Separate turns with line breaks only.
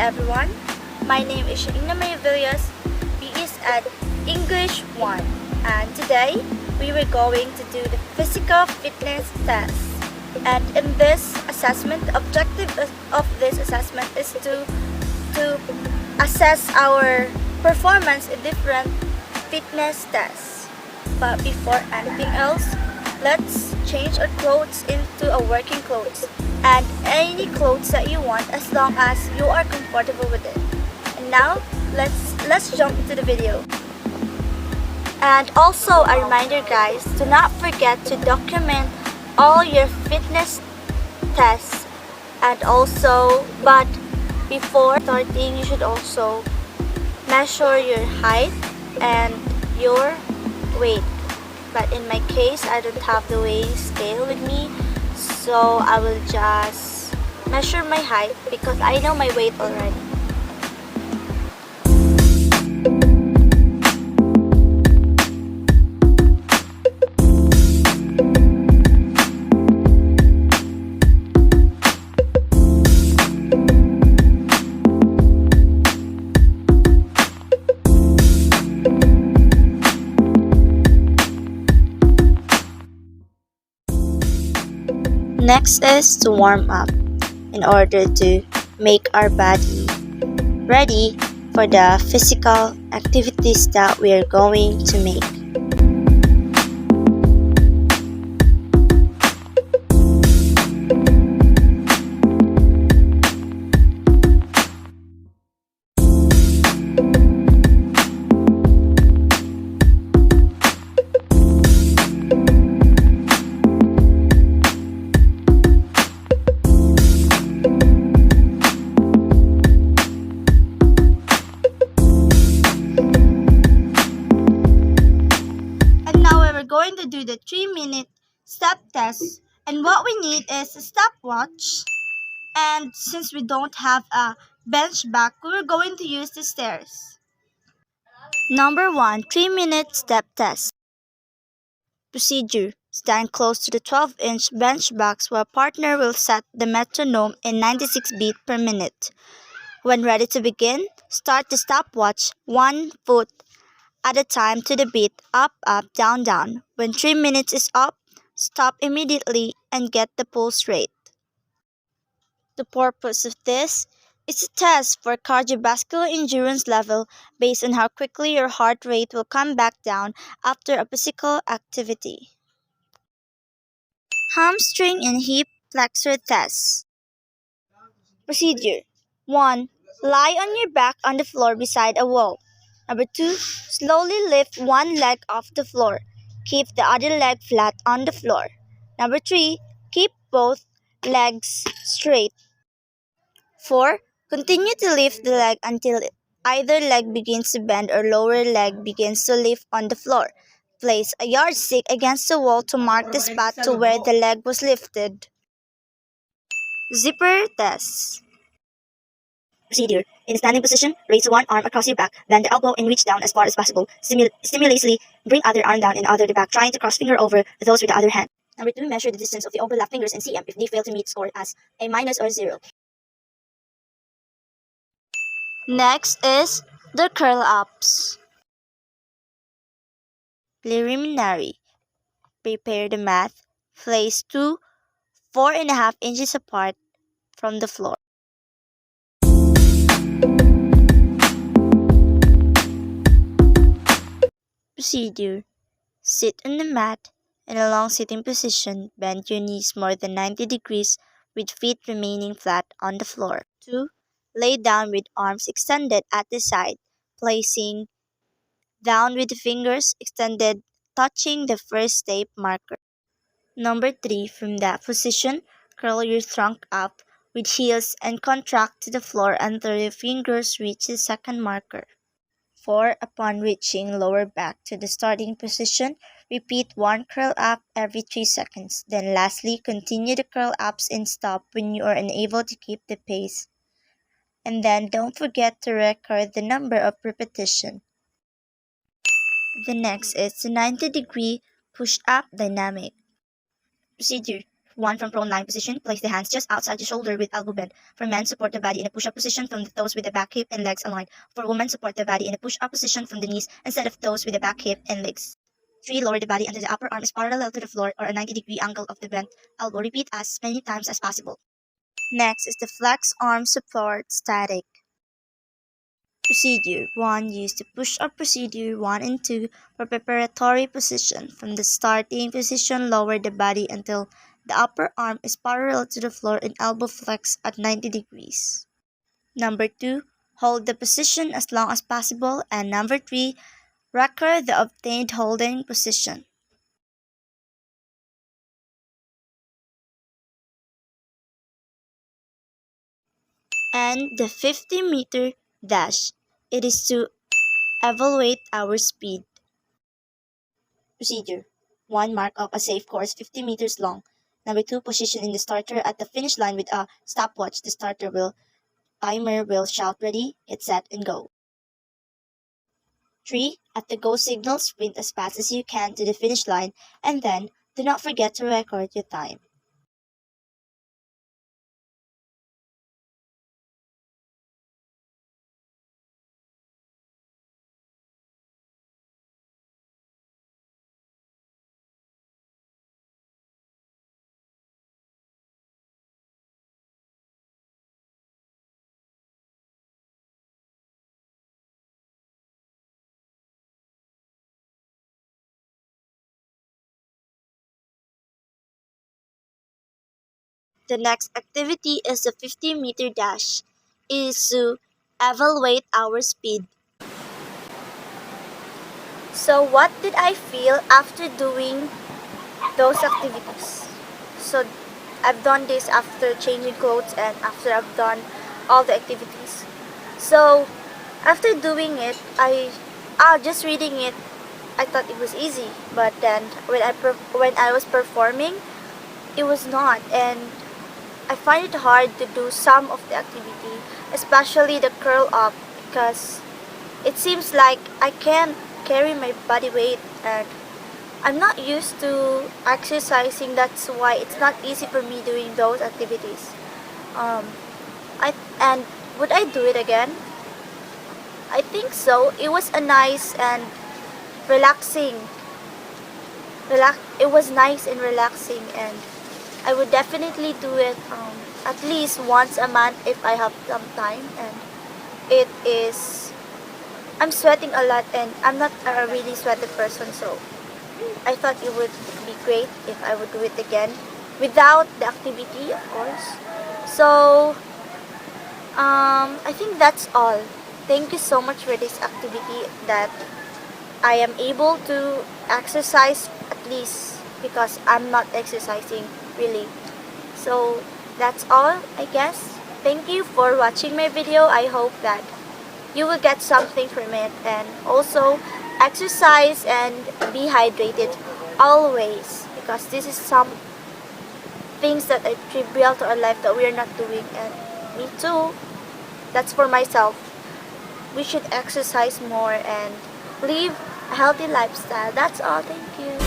everyone. My name is Shaina Maria Villas. We is at English 1 and today we were going to do the physical fitness test. And in this assessment, the objective of this assessment is to assess our performance in different fitness tests. But before anything else, let's change our clothes into a working clothes and any clothes that you want as long as you are comfortable with it. And now let's jump into the video. And also a reminder guys, do not forget to document all your fitness tests and also but before starting you should also measure your height and your weight. But in my case, I don't have the weighing scale with me, so I will just measure my height because I know my weight already. Next is to warm up in order to make our body ready for the physical activities that we are going to make. Going to do the 3-minute step test, and what we need is a stopwatch, and since we don't have a bench back, we're going to use the stairs. Number 1, 3-minute step test. Procedure: stand close to the 12-inch bench box where a partner will set the metronome in 96 beats per minute. When ready to begin, start the stopwatch 1 foot at a time to the beat up, up, down, down. When 3 minutes is up, stop immediately and get the pulse rate. The purpose of this is to test for cardiovascular endurance level based on how quickly your heart rate will come back down after a physical activity. Hamstring and hip flexor test. Procedure: 1. Lie on your back on the floor beside a wall. Number 2. Slowly lift one leg off the floor. Keep the other leg flat on the floor. Number 3. Keep both legs straight. 4. Continue to lift the leg until either leg begins to bend or lower leg begins to lift on the floor. Place a yardstick against the wall to mark the spot to where the leg was lifted. Zipper test. Procedure: in standing position, raise one arm across your back, bend the elbow and reach down as far as possible. Simultaneously, bring other arm down and other the back, trying to cross finger over those with the other hand. Number 2, measure the distance of the overlapped fingers in cm. If they fail to meet, score as a minus or 0. Next is the curl ups. Preliminary: prepare the mat. Place 2 4.5 inches apart from the floor. Procedure: sit on the mat in a long sitting position. Bend your knees more than 90 degrees with feet remaining flat on the floor. 2. Lay down with arms extended at the side, placing down with the fingers extended, touching the first tape marker. Number 3. From that position, curl your trunk up with heels and contract to the floor until your fingers reach the second marker. 4. Upon reaching lower back to the starting position, repeat one curl up every 3 seconds. Then lastly, continue the curl ups and stop when you are unable to keep the pace. And then don't forget to record the number of repetitions. The next is the 90-degree push-up dynamic. Procedure: 1 from prone lying position. Place the hands just outside the shoulder with elbow bend. For men, support the body in a push-up position from the toes with the back hip and legs aligned. For women, support the body in a push-up position from the knees instead of toes with the back hip and legs. 3. Lower the body until the upper arm is parallel to the floor or a 90-degree angle of the bent elbow. Repeat as many times as possible. Next is the flex arm support static. Procedure 1. Use the push-up procedure 1 and 2 for preparatory position. From the starting position, lower the body until the upper arm is parallel to the floor and elbow flex at 90 degrees. Number 2. Hold the position as long as possible. And number 3. Record the obtained holding position. And the 50-meter dash. It is to evaluate our speed. Procedure 1. Mark up a safe course 50 meters long. Number 2. Position in the starter at the finish line with a stopwatch. The timer will shout ready, hit set, and go. 3. At the go signal, sprint as fast as you can to the finish line, and then do not forget to record your time. The next activity is the 50-meter dash. It is to evaluate our speed. So what did I feel after doing those activities? So I've done this after changing clothes and after I've done all the activities. So after doing it, just reading it, I thought it was easy. But then when I was performing, it was not, and I find it hard to do some of the activity, especially the curl up, because it seems like I can't carry my body weight and I'm not used to exercising. That's why it's not easy for me doing those activities. Um, and would I do it again? I think so. It was a nice and relaxing. It was nice and relaxing, and I would definitely do it at least once a month if I have some time. And it is, I'm sweating a lot and I'm not a really sweaty person, so I thought it would be great if I would do it again without the activity, of course. So I think that's all. Thank you so much for this activity that I am able to exercise at least, because I'm not exercising really. So that's all, I guess. Thank you for watching my video. I hope that you will get something from it, and also exercise and be hydrated always, because this is some things that are trivial to our life that we are not doing. And me too, that's for myself. We should exercise more and live a healthy lifestyle. That's all. Thank you.